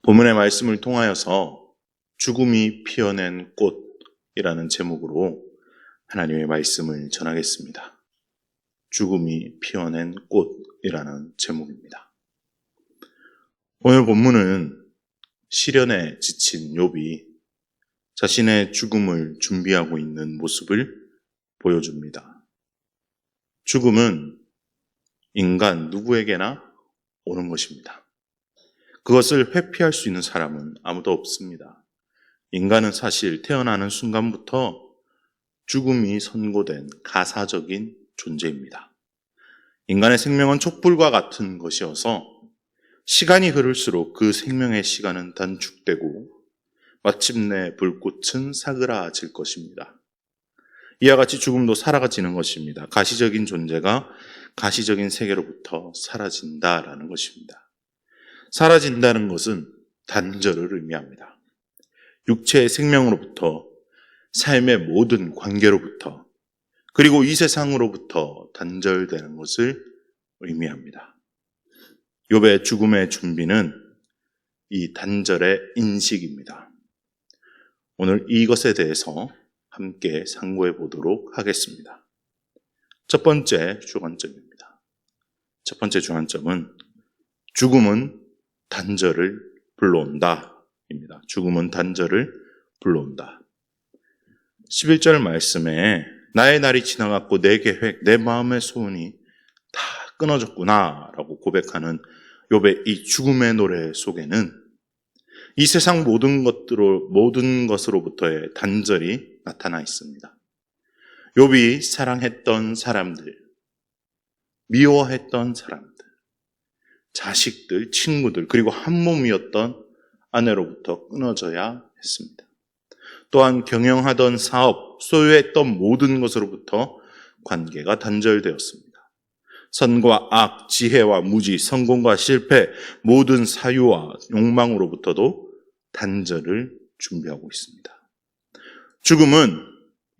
본문의 말씀을 통하여서 죽음이 피어낸 꽃이라는 제목으로 하나님의 말씀을 전하겠습니다. 죽음이 피어낸 꽃이라는 제목입니다. 오늘 본문은 시련에 지친 욥이 자신의 죽음을 준비하고 있는 모습을 보여줍니다. 죽음은 인간 누구에게나 오는 것입니다. 그것을 회피할 수 있는 사람은 아무도 없습니다. 인간은 사실 태어나는 순간부터 죽음이 선고된 가사적인 존재입니다. 인간의 생명은 촛불과 같은 것이어서 시간이 흐를수록 그 생명의 시간은 단축되고 마침내 불꽃은 사그라질 것입니다. 이와 같이 죽음도 사라지는 것입니다. 가시적인 존재가 가시적인 세계로부터 사라진다라는 것입니다. 사라진다는 것은 단절을 의미합니다. 육체의 생명으로부터, 삶의 모든 관계로부터, 그리고 이 세상으로부터 단절되는 것을 의미합니다. 욥의 죽음의 준비는 이 단절의 인식입니다. 오늘 이것에 대해서 함께 상고해 보도록 하겠습니다. 첫 번째 주관점입니다. 첫 번째 주관점은 죽음은 단절을 불러온다 입니다. 죽음은 단절을 불러온다. 11절 말씀에 나의 날이 지나갔고 내 계획, 내 마음의 소원이 다 끊어졌구나 라고 고백하는 욥의 이 죽음의 노래 속에는 이 세상 모든 것으로부터의 단절이 나타나 있습니다. 욥이 사랑했던 사람들, 미워했던 사람들, 자식들, 친구들, 그리고 한 몸이었던 아내로부터 끊어져야 했습니다. 또한 경영하던 사업, 소유했던 모든 것으로부터 관계가 단절되었습니다. 선과 악, 지혜와 무지, 성공과 실패, 모든 사유와 욕망으로부터도 단절을 준비하고 있습니다. 죽음은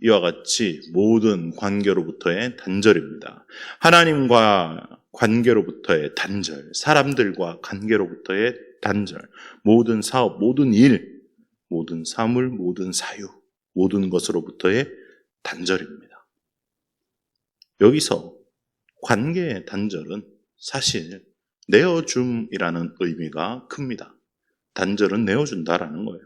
이와 같이 모든 관계로부터의 단절입니다. 하나님과 관계로부터의 단절, 사람들과 관계로부터의 단절, 모든 사업, 모든 일, 모든 사물, 모든 사유, 모든 것으로부터의 단절입니다. 여기서 관계의 단절은 사실 내어줌이라는 의미가 큽니다. 단절은 내어준다라는 거예요.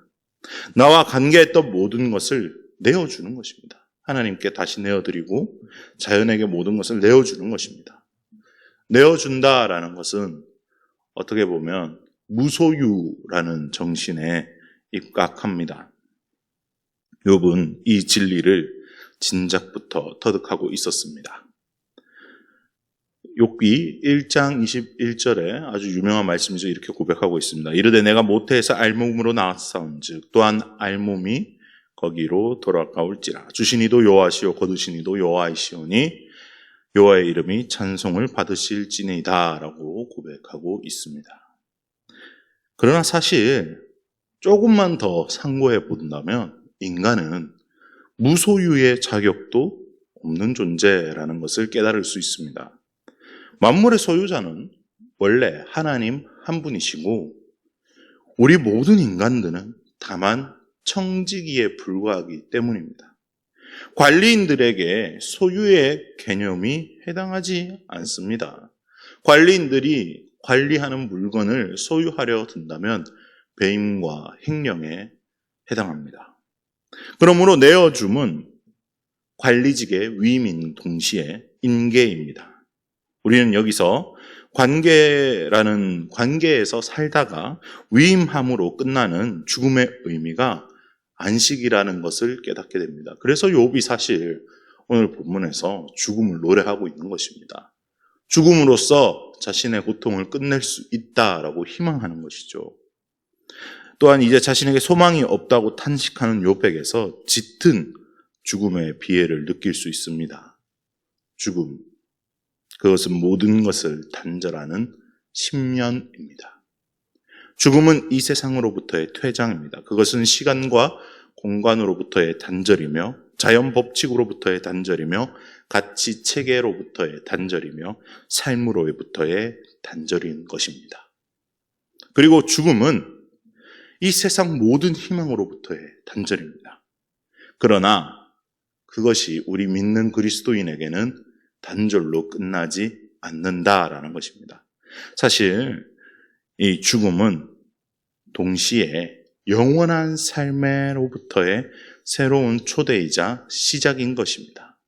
나와 관계했던 모든 것을 내어주는 것입니다. 하나님께 다시 내어드리고 자연에게 모든 것을 내어주는 것입니다. 내어준다라는 것은 어떻게 보면 무소유라는 정신에 입각합니다. 욥은 이 진리를 진작부터 터득하고 있었습니다. 욥기 1장 21절에 아주 유명한 말씀이죠. 이렇게 고백하고 있습니다. 이르되 내가 모태에서 알몸으로 나왔사온즉 또한 알몸이 거기로 돌아가올지라. 주신 이도 여호와시요 거두신 이도 여호와이시오니 여호와의 이름이 찬송을 받으실지니이다 라고 고백하고 있습니다. 그러나 사실 조금만 더 상고해 본다면 인간은 무소유의 자격도 없는 존재라는 것을 깨달을 수 있습니다. 만물의 소유자는 원래 하나님 한 분이시고 우리 모든 인간들은 다만 청지기에 불과하기 때문입니다. 관리인들에게 소유의 개념이 해당하지 않습니다. 관리인들이 관리하는 물건을 소유하려 든다면 배임과 횡령에 해당합니다. 그러므로 내어줌은 관리직의 위임인 동시에 인계입니다. 우리는 여기서 관계에서 살다가 위임함으로 끝나는 죽음의 의미가 안식이라는 것을 깨닫게 됩니다. 그래서 욥이 사실 오늘 본문에서 죽음을 노래하고 있는 것입니다. 죽음으로써 자신의 고통을 끝낼 수 있다라고 희망하는 것이죠. 또한 이제 자신에게 소망이 없다고 탄식하는 욥에게서 짙은 죽음의 비애를 느낄 수 있습니다. 죽음, 그것은 모든 것을 단절하는 심연입니다. 죽음은 이 세상으로부터의 퇴장입니다. 그것은 시간과 공간으로부터의 단절이며 자연 법칙으로부터의 단절이며 가치 체계로부터의 단절이며 삶으로부터의 단절인 것입니다. 그리고 죽음은 이 세상 모든 희망으로부터의 단절입니다. 그러나 그것이 우리 믿는 그리스도인에게는 단절로 끝나지 않는다라는 것입니다. 사실 이 죽음은 동시에 영원한 삶으로부터의 새로운 초대이자 시작인 것입니다.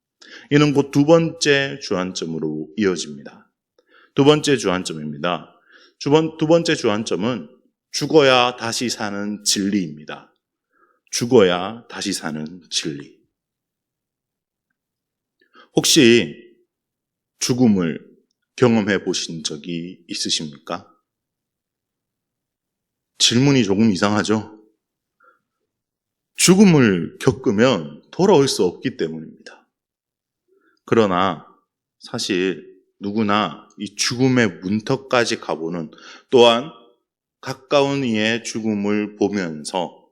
이는 곧 두 번째 주안점으로 이어집니다. 두 번째 주안점입니다. 두 번째 주안점은 죽어야 다시 사는 진리입니다. 죽어야 다시 사는 진리. 혹시 죽음을 경험해 보신 적이 있으십니까? 질문이 조금 이상하죠? 죽음을 겪으면 돌아올 수 없기 때문입니다. 그러나 사실 누구나 이 죽음의 문턱까지 가보는, 또한 가까운 이의 죽음을 보면서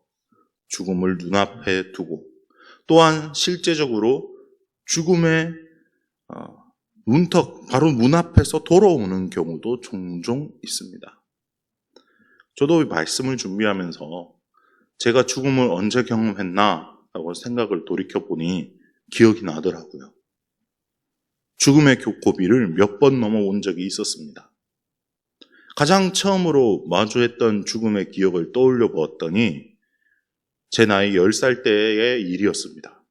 죽음을 눈앞에 두고, 또한 실제적으로 죽음의 문턱, 바로 문 앞에서 돌아오는 경우도 종종 있습니다. 저도 이 말씀을 준비하면서 제가 죽음을 언제 경험했나 라고 생각을 돌이켜보니 기억이 나더라고요. 죽음의 고비를 몇 번 넘어온 적이 있었습니다. 가장 처음으로 마주했던 죽음의 기억을 떠올려 보았더니 제 나이 10살 때의 일이었습니다.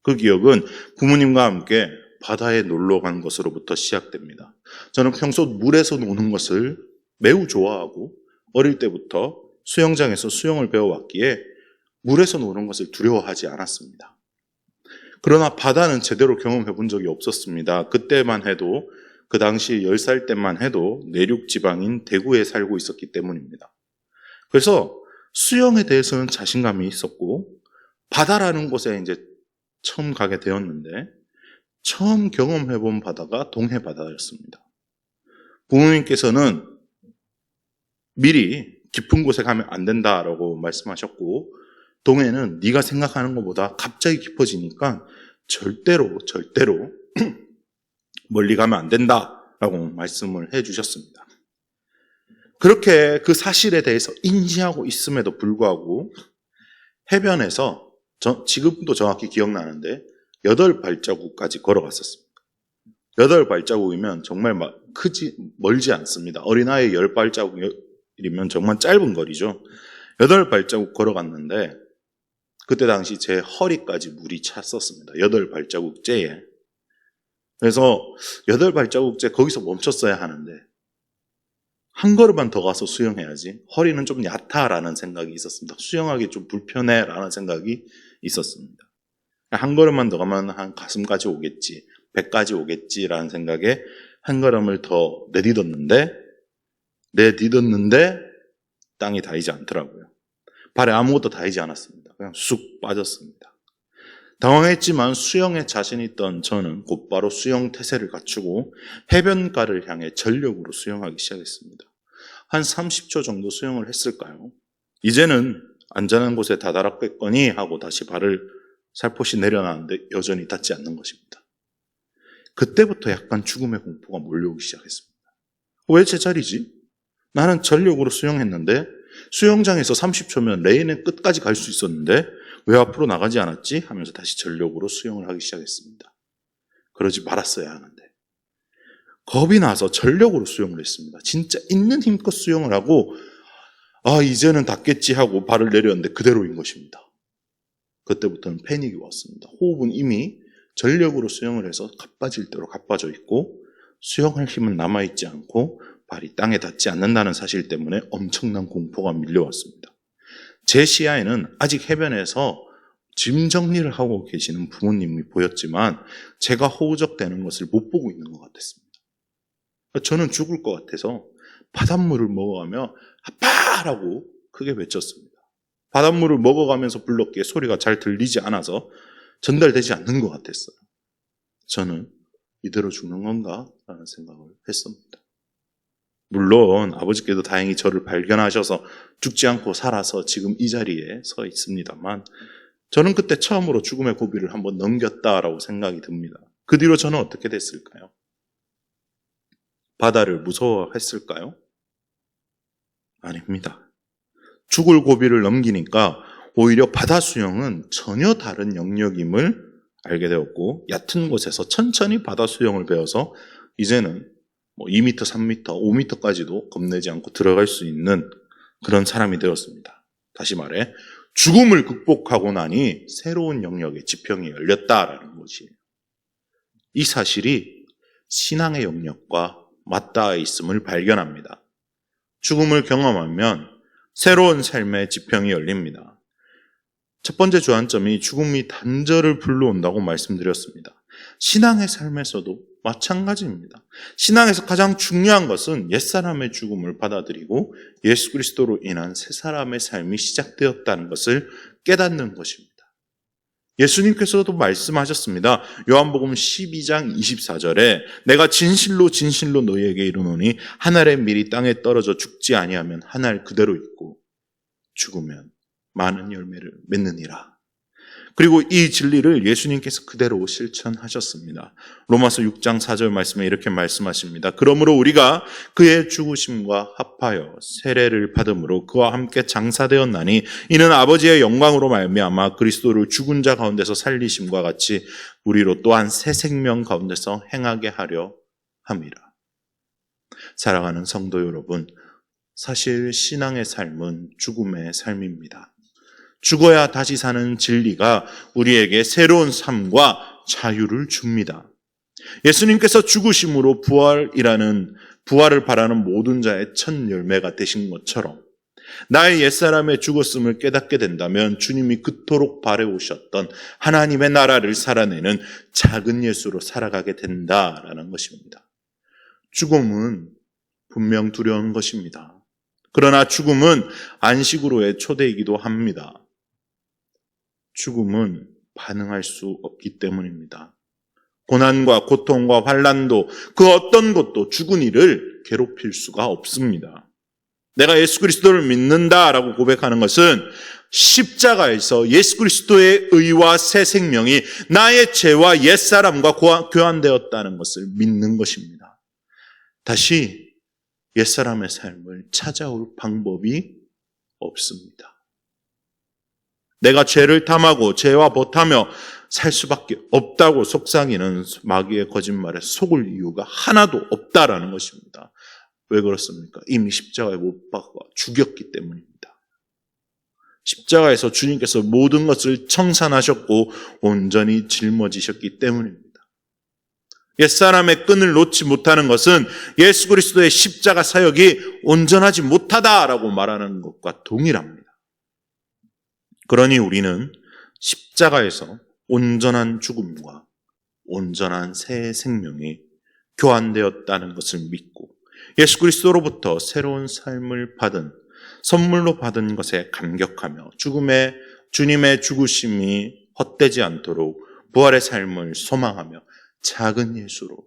그 기억은 부모님과 함께 바다에 놀러 간 것으로부터 시작됩니다. 저는 평소 물에서 노는 것을 매우 좋아하고 어릴 때부터 수영장에서 수영을 배워왔기에 물에서 노는 것을 두려워하지 않았습니다. 그러나 바다는 제대로 경험해 본 적이 없었습니다. 그때만 해도, 그 당시 10살 때만 해도 내륙 지방인 대구에 살고 있었기 때문입니다. 그래서 수영에 대해서는 자신감이 있었고 바다라는 곳에 이제 처음 가게 되었는데 처음 경험해 본 바다가 동해 바다였습니다. 부모님께서는 미리 깊은 곳에 가면 안 된다라고 말씀하셨고, 동해는 네가 생각하는 것보다 갑자기 깊어지니까 절대로 멀리 가면 안 된다라고 말씀을 해주셨습니다. 그렇게 그 사실에 대해서 인지하고 있음에도 불구하고 해변에서 지금도 정확히 기억나는데 8발자국까지 걸어갔었습니다. 8발자국이면 정말 멀지 않습니다. 어린아이 10발자국이면 정말 짧은 거리죠. 8발자국 걸어갔는데 그때 당시 제 허리까지 물이 찼었습니다. 8발자국째에. 그래서 8발자국째 거기서 멈췄어야 하는데 한 걸음만 더 가서 수영해야지. 허리는 좀 얕다라는 생각이 있었습니다. 수영하기 좀 불편해라는 생각이 있었습니다. 한 걸음만 더 가면 한 가슴까지 오겠지, 배까지 오겠지라는 생각에 한 걸음을 더 내딛었는데 땅이 닿이지 않더라고요. 발에 아무것도 닿이지 않았습니다. 그냥 쑥 빠졌습니다. 당황했지만 수영에 자신 있던 저는 곧바로 수영 태세를 갖추고 해변가를 향해 전력으로 수영하기 시작했습니다. 한 30초 정도 수영을 했을까요? 이제는 안전한 곳에 다다랐겠거니 하고 다시 발을 살포시 내려놨는데 여전히 닿지 않는 것입니다. 그때부터 약간 죽음의 공포가 몰려오기 시작했습니다. 왜 제자리지? 나는 전력으로 수영했는데 수영장에서 30초면 레인의 끝까지 갈 수 있었는데 왜 앞으로 나가지 않았지? 하면서 다시 전력으로 수영을 하기 시작했습니다. 그러지 말았어야 하는데 겁이 나서 전력으로 수영을 했습니다. 진짜 있는 힘껏 수영을 하고 이제는 닿겠지 하고 발을 내렸는데 그대로인 것입니다. 그때부터는 패닉이 왔습니다. 호흡은 이미 전력으로 수영을 해서 가빠질 대로 가빠져 있고 수영할 힘은 남아있지 않고 발이 땅에 닿지 않는다는 사실 때문에 엄청난 공포가 밀려왔습니다. 제 시야에는 아직 해변에서 짐 정리를 하고 계시는 부모님이 보였지만 제가 허우적대는 것을 못 보고 있는 것 같았습니다. 저는 죽을 것 같아서 바닷물을 먹어가며 아빠라고 크게 외쳤습니다. 바닷물을 먹어가면서 불렀기에 소리가 잘 들리지 않아서 전달되지 않는 것 같았어요. 저는 이대로 죽는 건가? 라는 생각을 했습니다. 물론 아버지께도 다행히 저를 발견하셔서 죽지 않고 살아서 지금 이 자리에 서 있습니다만 저는 그때 처음으로 죽음의 고비를 한번 넘겼다라고 생각이 듭니다. 그 뒤로 저는 어떻게 됐을까요? 바다를 무서워했을까요? 아닙니다. 죽을 고비를 넘기니까 오히려 바다 수영은 전혀 다른 영역임을 알게 되었고, 얕은 곳에서 천천히 바다 수영을 배워서 이제는 2m, 3m, 5m까지도 겁내지 않고 들어갈 수 있는 그런 사람이 되었습니다. 다시 말해 죽음을 극복하고 나니 새로운 영역의 지평이 열렸다라는 것이에요. 이 사실이 신앙의 영역과 맞닿아 있음을 발견합니다. 죽음을 경험하면 새로운 삶의 지평이 열립니다. 첫 번째 주안점이 죽음이 단절을 불러온다고 말씀드렸습니다. 신앙의 삶에서도 마찬가지입니다. 신앙에서 가장 중요한 것은 옛사람의 죽음을 받아들이고 예수 그리스도로 인한 새 사람의 삶이 시작되었다는 것을 깨닫는 것입니다. 예수님께서도 말씀하셨습니다. 요한복음 12장 24절에 내가 진실로 진실로 너희에게 이르노니 한 알의 밀이 땅에 떨어져 죽지 아니하면 한 알 그대로 있고 죽으면 많은 열매를 맺느니라. 그리고 이 진리를 예수님께서 그대로 실천하셨습니다. 로마서 6장 4절 말씀에 이렇게 말씀하십니다. 그러므로 우리가 그의 죽으심과 합하여 세례를 받음으로 그와 함께 장사되었나니 이는 아버지의 영광으로 말미암아 그리스도를 죽은 자 가운데서 살리심과 같이 우리로 또한 새 생명 가운데서 행하게 하려 함이라. 사랑하는 성도 여러분, 사실 신앙의 삶은 죽음의 삶입니다. 죽어야 다시 사는 진리가 우리에게 새로운 삶과 자유를 줍니다. 예수님께서 죽으심으로 부활을 바라는 모든 자의 첫 열매가 되신 것처럼 나의 옛사람의 죽었음을 깨닫게 된다면 주님이 그토록 바라오셨던 하나님의 나라를 살아내는 작은 예수로 살아가게 된다라는 것입니다. 죽음은 분명 두려운 것입니다. 그러나 죽음은 안식으로의 초대이기도 합니다. 죽음은 반응할 수 없기 때문입니다. 고난과 고통과 환난도 그 어떤 것도 죽은 이를 괴롭힐 수가 없습니다. 내가 예수 그리스도를 믿는다라고 고백하는 것은 십자가에서 예수 그리스도의 의와 새 생명이 나의 죄와 옛사람과 교환되었다는 것을 믿는 것입니다. 다시 옛사람의 삶을 찾아올 방법이 없습니다. 내가 죄를 탐하고 죄와 버타며 살 수밖에 없다고 속삭이는 마귀의 거짓말에 속을 이유가 하나도 없다라는 것입니다. 왜 그렇습니까? 이미 십자가에 못 박아 죽였기 때문입니다. 십자가에서 주님께서 모든 것을 청산하셨고 온전히 짊어지셨기 때문입니다. 옛사람의 끈을 놓지 못하는 것은 예수 그리스도의 십자가 사역이 온전하지 못하다라고 말하는 것과 동일합니다. 그러니 우리는 십자가에서 온전한 죽음과 온전한 새 생명이 교환되었다는 것을 믿고 예수 그리스도로부터 새로운 삶을 선물로 받은 것에 감격하며 주님의 죽으심이 헛되지 않도록 부활의 삶을 소망하며 작은 예수로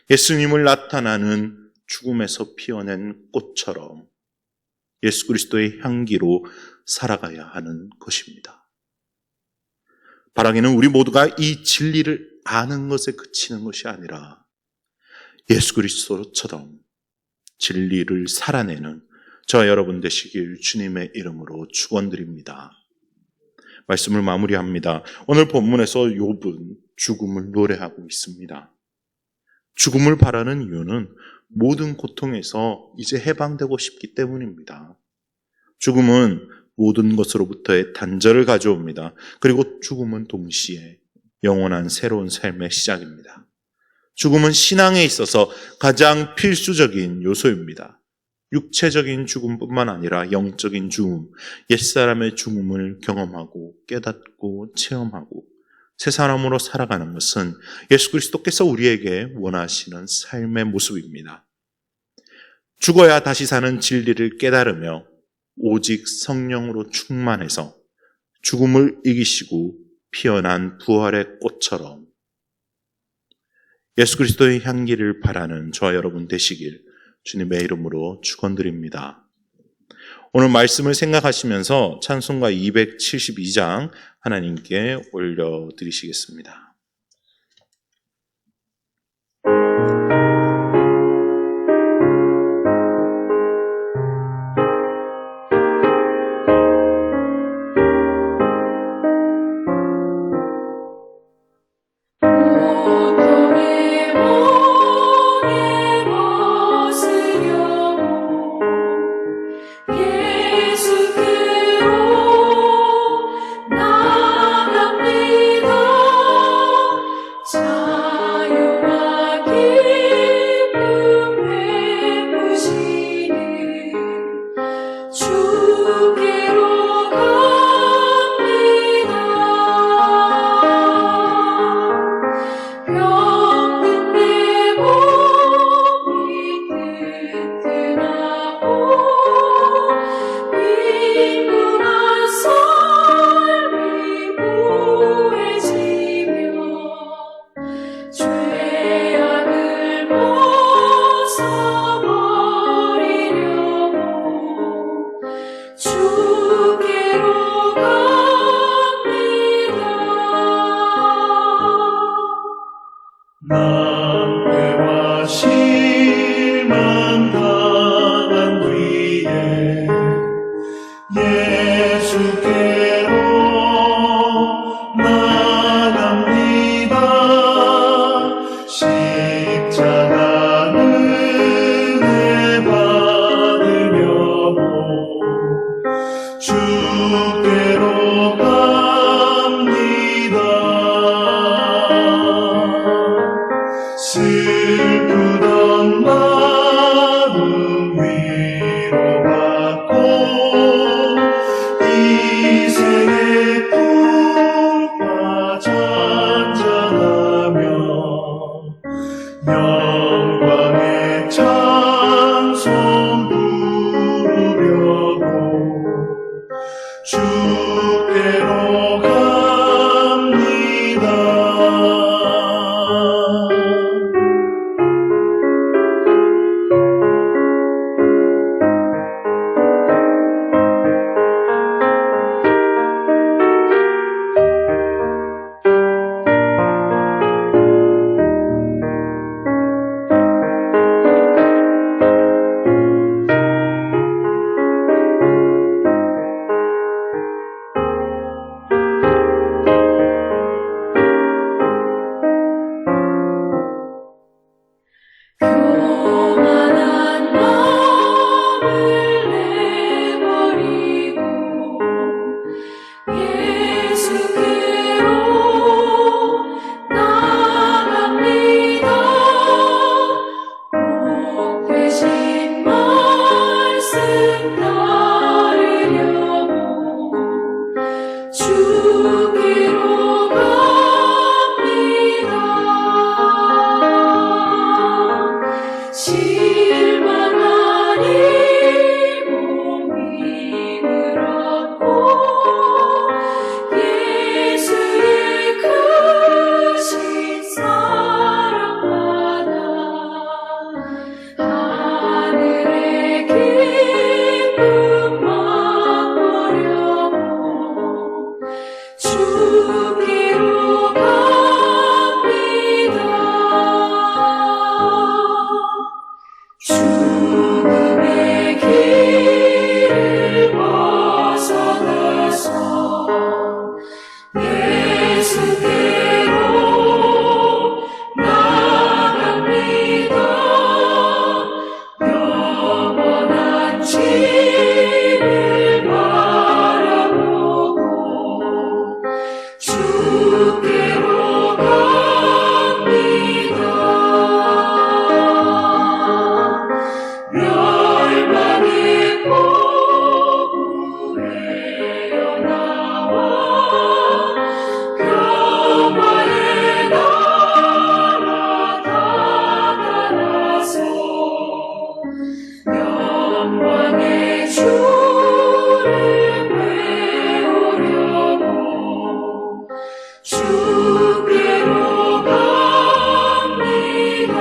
예수님을 나타나는 죽음에서 피어낸 꽃처럼 예수 그리스도의 향기로 살아가야 하는 것입니다. 바라기는 우리 모두가 이 진리를 아는 것에 그치는 것이 아니라 예수 그리스도처럼 진리를 살아내는 저와 여러분 되시길 주님의 이름으로 축원드립니다. 말씀을 마무리합니다. 오늘 본문에서 욥은 죽음을 노래하고 있습니다. 죽음을 바라는 이유는 모든 고통에서 이제 해방되고 싶기 때문입니다. 죽음은 모든 것으로부터의 단절을 가져옵니다. 그리고 죽음은 동시에 영원한 새로운 삶의 시작입니다. 죽음은 신앙에 있어서 가장 필수적인 요소입니다. 육체적인 죽음뿐만 아니라 영적인 죽음, 옛사람의 죽음을 경험하고 깨닫고 체험하고 새 사람으로 살아가는 것은 예수 그리스도께서 우리에게 원하시는 삶의 모습입니다. 죽어야 다시 사는 진리를 깨달으며 오직 성령으로 충만해서 죽음을 이기시고 피어난 부활의 꽃처럼 예수 그리스도의 향기를 바라는 저와 여러분 되시길 주님의 이름으로 축원드립니다. 오늘 말씀을 생각하시면서 찬송가 272장 하나님께 올려드리시겠습니다. 주께로 갑니다. 병든 내 몸이 튼튼하고 빈곤한 삶이 부해지며 죄악을 벗어버리려고 주께로 갑니다. 낭패와 실망 당한 뒤에 예수께로 나갑니다. 십자가 은혜 받으려고 주께로 갑니다. 슬프던 마음 위로받고 이생의 풍파 잔잔하며 영광의 찬송 부르려고 주께로 갑니다. 교만한 마음을 내버리고 예수께로 나갑니다. 복 되신 말씀 따르려고 주께로 갑니다. 실망하니 몸이 늘었고 예수의 크신 사랑받아 하늘의 기쁨 맛보려고 주께로 갑니다. 죽음의 길을 벗어나서 예수께로 나갑니다. 영원한 집을 바라보고 주께로 갑니다. 멸망의 포구에 나와 평화의 나라 다다라서 영광의 주를 배우려고 주께로 갑니다.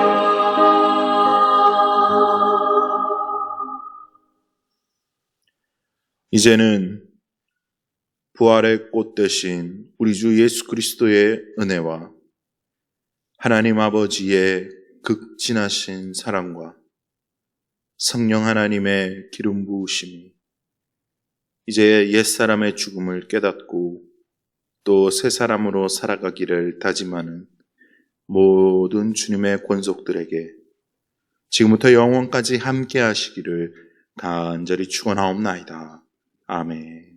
이제는 부활의 꽃 되신 우리 주 예수 그리스도의 은혜와 하나님 아버지의 극진하신 사랑과 성령 하나님의 기름 부으심이 이제 옛사람의 죽음을 깨닫고 또 새 사람으로 살아가기를 다짐하는 모든 주님의 권속들에게 지금부터 영원까지 함께 하시기를 간절히 축원하옵나이다. 아멘.